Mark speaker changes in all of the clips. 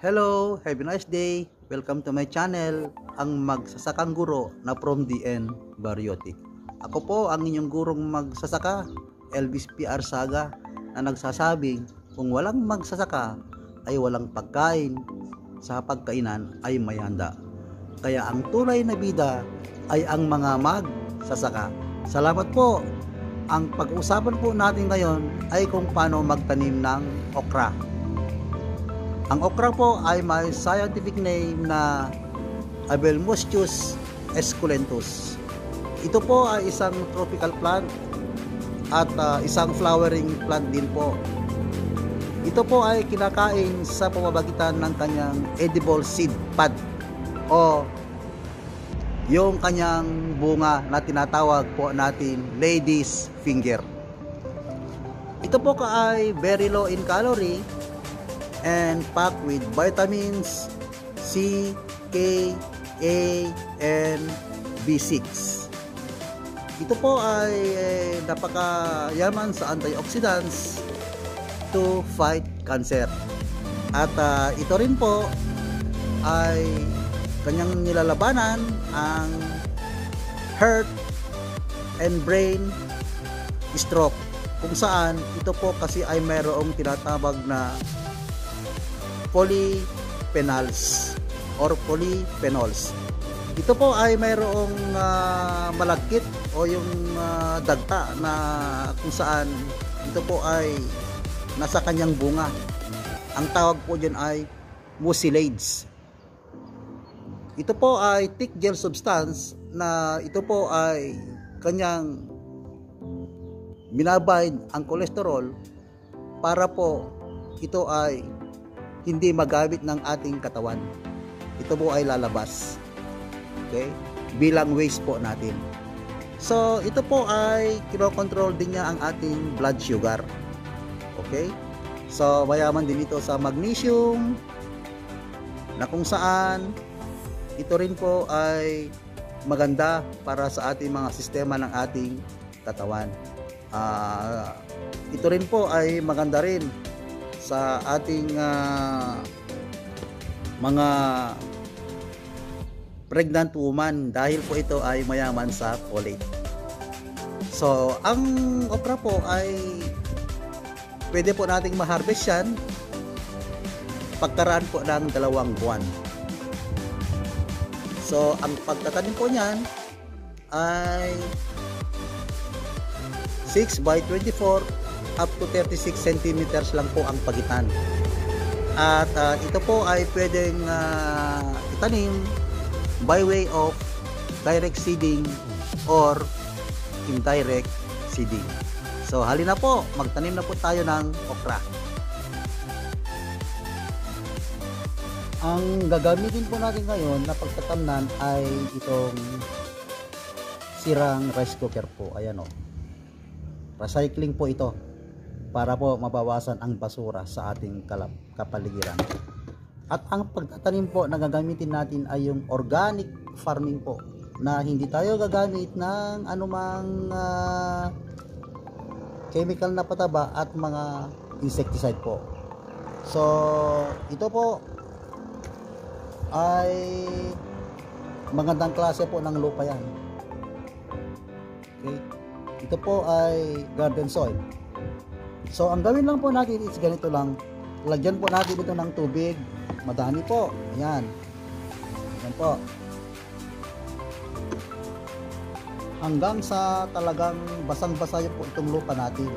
Speaker 1: Hello, have a nice day. Welcome to my channel, ang magsasakang guro na from DN Bariotic. Ako po ang inyong gurong magsasaka, Elvis PR Saga, na nagsasabing kung walang magsasaka ay walang pagkain, sa pagkainan ay may handa. Kaya ang tunay na bida ay ang mga magsasaka. Salamat po. Ang pag-uusapan po natin ngayon ay kung paano magtanim ng okra. Ang okra po ay may scientific name na Abelmostius esculentus. Ito po ay isang tropical plant at isang flowering plant din po. Ito po ay kinakain sa pamamagitan ng kanyang edible seed pod o yung kanyang bunga na tinatawag po natin lady's finger. Ito po ay very low in calorie and packed with vitamins C, K, A, and B6. Ito po ay napakayaman sa antioxidants to fight cancer. At ito rin po ay kanyang nilalabanan ang heart and brain stroke, kung saan ito po kasi ay mayroong tinatawag na polyphenols or polyphenols. Ito po ay mayroong malagkit o yung dagta na kung saan ito po ay nasa kanyang bunga. Ang tawag po dyan ay mucilage. Ito po ay thick gel substance na ito po ay kanyang binabind ang cholesterol para po ito ay hindi magamit ng ating katawan. Ito po ay lalabas. Okay? Bilang waste po natin. So, ito po ay kinokontrol din niya ang ating blood sugar. Okay? So, mayaman din ito sa magnesium na kung saan ito rin po ay maganda para sa ating mga sistema ng ating katawan. Ito rin po ay maganda rin sa ating mga pregnant woman dahil po ito ay mayaman sa folate. So, ang okra po ay pwede po nating ma-harvest yan pagkaraan po ng 2 buwan. So, ang pagtatanim po niyan ay 6 by 24 up to 36 centimeters lang po ang pagitan. At ito po ay pwedeng itanim by way of direct seeding or indirect seeding. So halina po, magtanim na po tayo ng okra. Ang gagamitin po natin ngayon na pagtatamnan ay itong sirang rice cooker po. Ayan o. Recycling po ito para po mabawasan ang basura sa ating kapaligiran. At ang pagtatanim po na gagamitin natin ay yung organic farming po, na hindi tayo gagamit ng anumang chemical na pataba at mga insecticide po. So ito po ay magandang klase po ng lupa yan. Okay. Ito po ay garden soil. So, ang gawin lang po natin is ganito lang. Lagyan po natin ito ng tubig. Madami po. Ayan. Ayan po. Hanggang sa talagang basang-basa po itong lupa natin.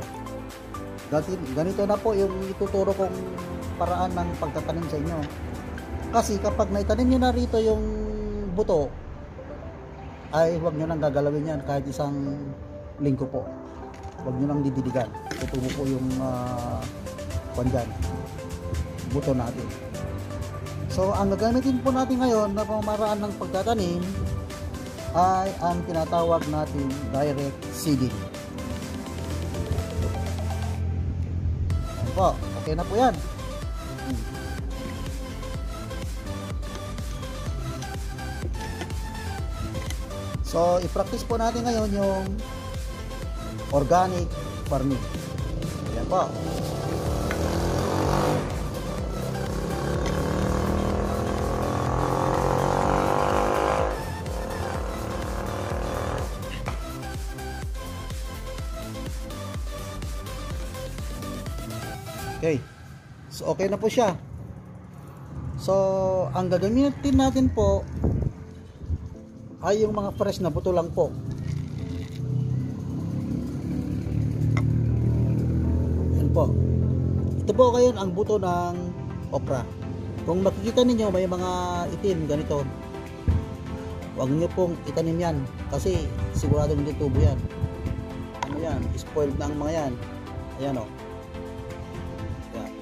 Speaker 1: Ganito na po yung ituturo kong paraan ng pagtatanim sa inyo. Kasi kapag naitanim nyo na rito yung buto, ay huwag nyo nang gagalawin yan kahit isang linggo po. Huwag nyo nang didiligan. Tutubo po yung pandyan, buto natin. So ang gagamitin po natin ngayon na pamamaraan ng pagtatanim ay ang tinatawag natin direct seeding. Ayan po, okay na po yan. So i-practice po natin ngayon yung organic farming. Ayan po. So okay na po siya. So ang gagamitin natin po ay yung mga fresh na buto lang po. Yan po. Ito po ngayon ang buto ng okra. Kung makikita ninyo may mga itim ganito, huwag nyo pong itanim yan kasi sigurado hindi tubo yan. Ano yan, spoiled na ang mga yan. Ayan o. Yan.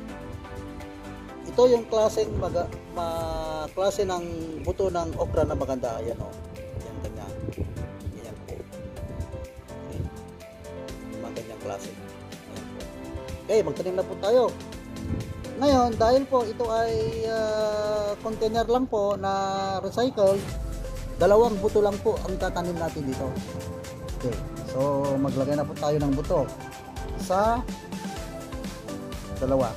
Speaker 1: Ito yung klase ng buto ng okra na maganda. Ayan o. Ayan, ganyan. Ayan po. Okay. Mga ganyang klase. Ayan po. Okay, magtanim na po tayo. Ngayon, dahil po ito ay container lang po na recycled, dalawang buto lang po ang tatanim natin dito. Okay. So, maglagay na po tayo ng buto sa dalawa.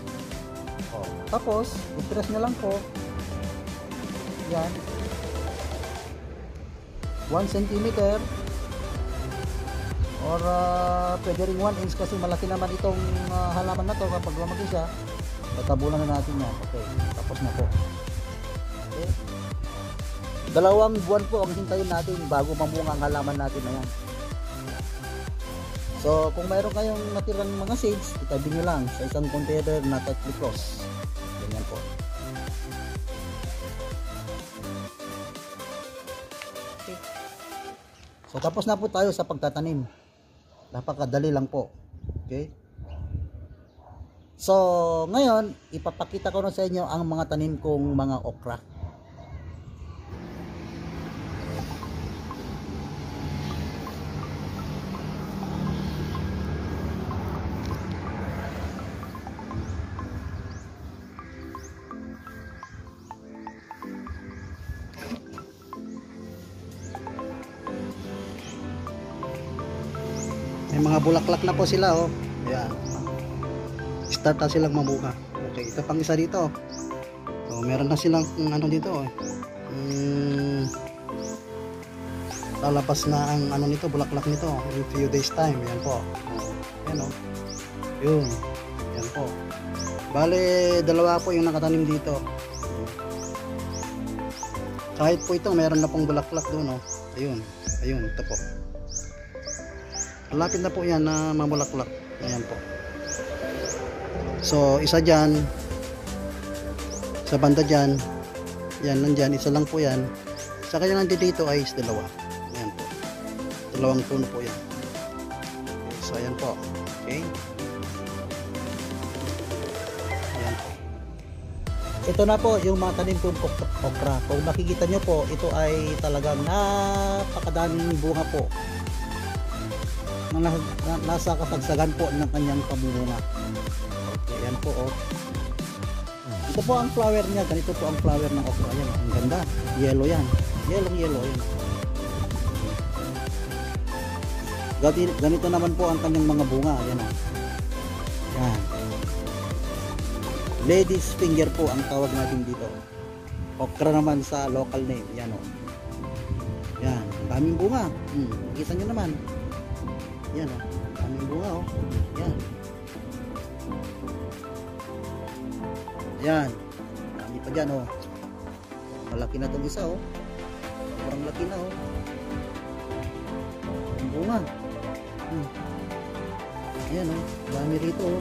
Speaker 1: O, tapos, i-press nyo lang po. Yan. 1 cm or pwede rin 1 inch kasi malaki naman itong halaman na to kapag lumaki siya. Tatabunan na natin yan. Okay. Tapos na po. Okay. 2 buwan po ang hintayin natin bago mamunga ang halaman natin na yan. So, kung mayroon kayong natirang mga seeds, itabi nyo lang sa isang container na tightly closed. Ganyan po. Okay. So, tapos na po tayo sa pagtatanim. Napakadali lang po. Okay? So, ngayon, ipapakita ko na sa inyo ang mga tanim kong mga okra. May mga bulaklak na po sila oh. Ayan. Start na silang mabuka. Okay, ito pang isa dito. So, meron na silang ano dito oh. Lalabas na ang ano nito, bulaklak nito in few days time. Ayan po. Ayan oh. Yun. Ayan po. Bale, dalawa po yung nakatanim dito. Kahit po ito, meron na pong bulaklak doon oh. Ayun. Ayun, ito po. Malapit na po yan na mamulaklak. Ayan po. So, isa dyan. Sa banda dyan. Yan, nandyan. Isa lang po yan. Sa kanya nandito dito ay dalawa. Ayan po. 2 puno po yan. Okay, so, ayan po. Okay. Ayan po. Ito na po yung mga tanim kong okra. Kung makikita nyo po, ito ay talagang napakadaming bunga po. Nasa kasagsagan po ng kanyang pamunga. Okay, yan po oh. Ito po ang flower niya, ganito po ang flower ng okra. Ayan, ang ganda. Yellow yan. Yellow yan. Ganito naman po ang kanyang mga bunga. Ayan oh. Yan. Lady's finger po ang tawag natin dito. Okra naman sa local name. Yan oh. Yan, ang daming bunga. Nakita nyo naman. Yan o, daming bunga o. Yan. Yan. Dami pa dyan o. Malaki na itong isa o. Parang laki na o. Ang bunga. Yan o, dami rito o.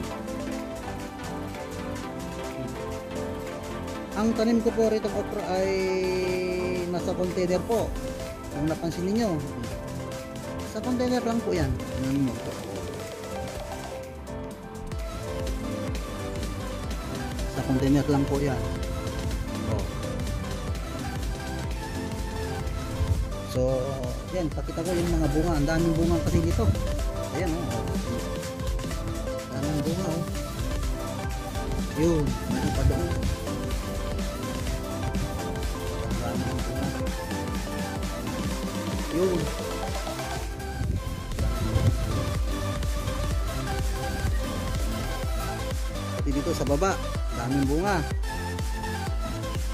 Speaker 1: Ang tanim ko po rito okra ay nasa container po. Kung napansin ninyo. Sa container lang po yan. Sa container lang po yan. Oh. So, yan. Pakita ko yung mga bunga. Ang daming bunga kasi dito. Ayan o. Oh. Daming bunga o. Oh. Yun. Meron pa doon. Daming bunga. Yun. Dito sa baba, daming bunga.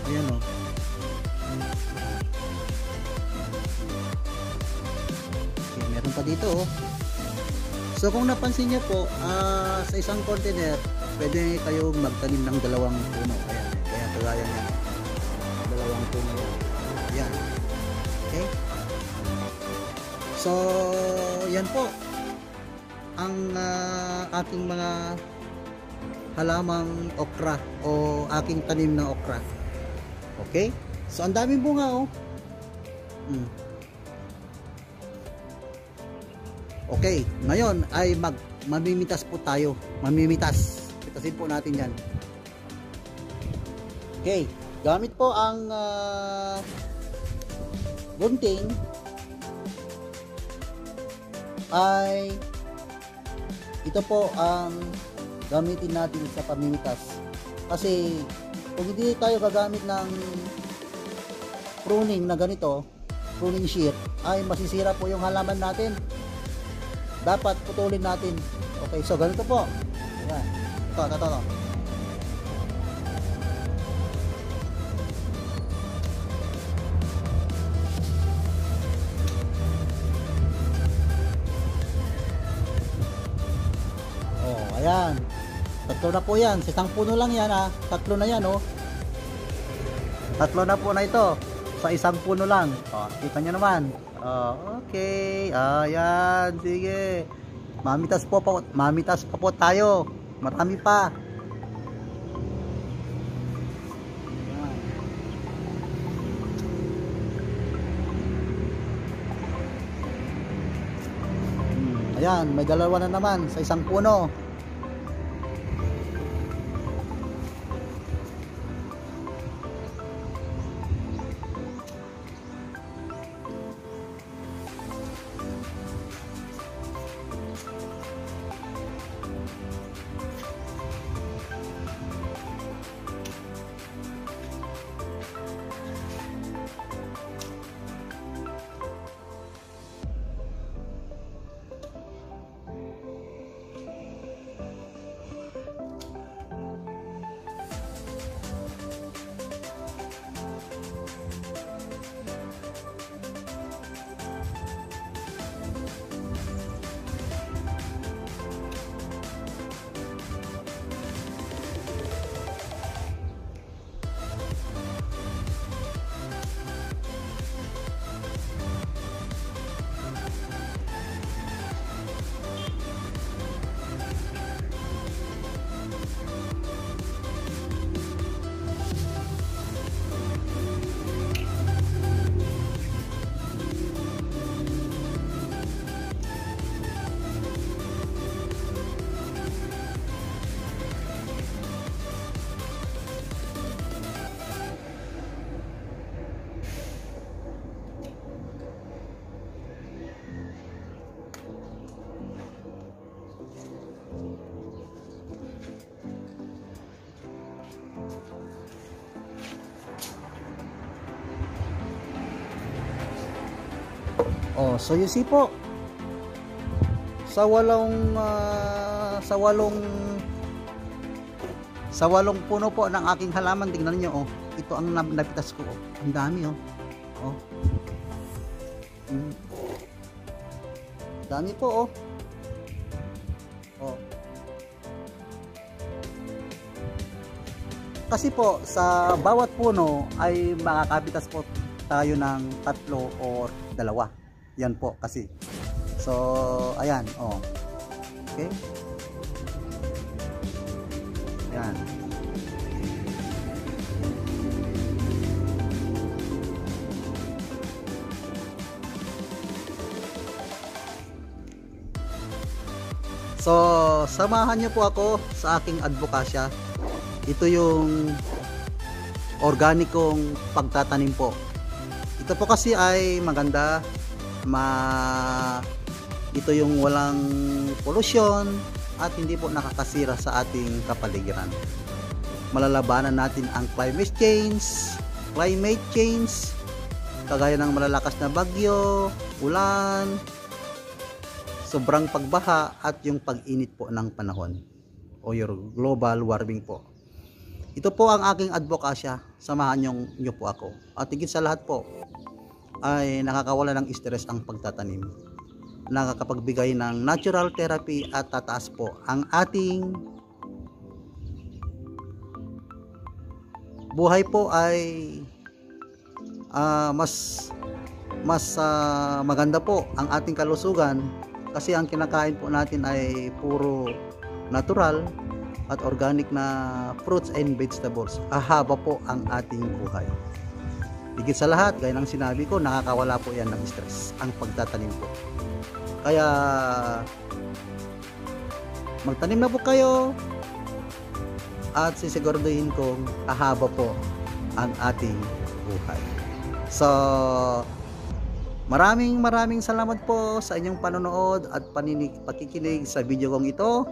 Speaker 1: Ayan o. Okay, meron pa dito o. So kung napansin nyo po, sa isang container, pwede kayong magtanim ng dalawang puno. Ayan, kaya kagaya niyan. Dalawang puno yan. Ayan. Okay? So, yan po ang aking mga halamang okra o aking tanim na okra. Okay? So, ang daming bunga, oh. Okay, ngayon ay mamimitas po tayo. Mamimitas. Pitasin po natin yan. Okay, gamit po ang gunting ay ito po ang gamitin natin sa pamimitas. Kasi kung hindi tayo gagamit ng pruning na ganito, pruning sheet, ay masisira po yung halaman natin. Dapat putulin natin. Okay, so ganito po. Ayan. Ito. Oh, ayan. Tatlo na po yan. Sa isang puno lang yan, ha. Tatlo na yan, oh. Tatlo na po na ito. Sa isang puno lang. Oh, kita nyo naman. Oh, okay. Ayan, sige. Mamitas pa po tayo. Marami pa. Ayan, may dalawa na naman sa isang puno. Oh, so you see po, sa walong puno po ng aking halaman, tingnan niyo, oh, ito ang napitas ko, oh. Ang dami, oh. Oh. Dami po, oh. Oh. Kasi po sa bawat puno ay makakapitas po tayo ng 3 or 2. Yan po kasi. So, ayan, oh. Okay? Ayan. So, samahan niyo po ako sa aking advokasya. Ito yung organikong pagtatanim po. Ito po kasi ay maganda, ito yung walang pollution at hindi po nakakasira sa ating kapaligiran. Malalabanan natin ang climate change, kagaya ng malalakas na bagyo, ulan, sobrang pagbaha at yung pag-init po ng panahon o yung global warming po. Ito po ang aking advokasya. Samahan niyo po ako. At higit sa lahat po ay nakakawala ng stress ang pagtatanim. Nakakapagbigay ng natural therapy at tataas po ang ating buhay po ay mas maganda po ang ating kalusugan kasi ang kinakain po natin ay puro natural at organic na fruits and vegetables. Ahaba po ang ating buhay. Higit sa lahat, gaya ng sinabi ko, nakakawala po yan ng stress ang pagtatanim po. Kaya magtanim na po kayo at sisiguraduhin kong ahaba po ang ating buhay. So, maraming salamat po sa inyong panonood at pakikinig sa video kong ito.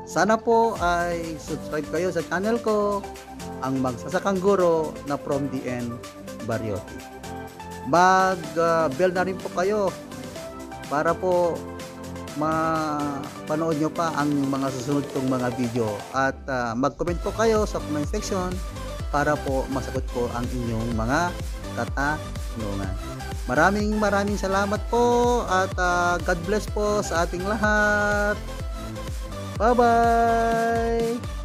Speaker 1: Sana po ay subscribe kayo sa channel ko, ang Magsasakang Guro na from DN Baryote. Mag-bell na rin po kayo para po mapanood nyo pa ang mga susunod kong mga video. At mag-comment po kayo sa comment section para po masagot ko ang inyong mga katanungan. Maraming salamat po at God bless po sa ating lahat. Bye-bye!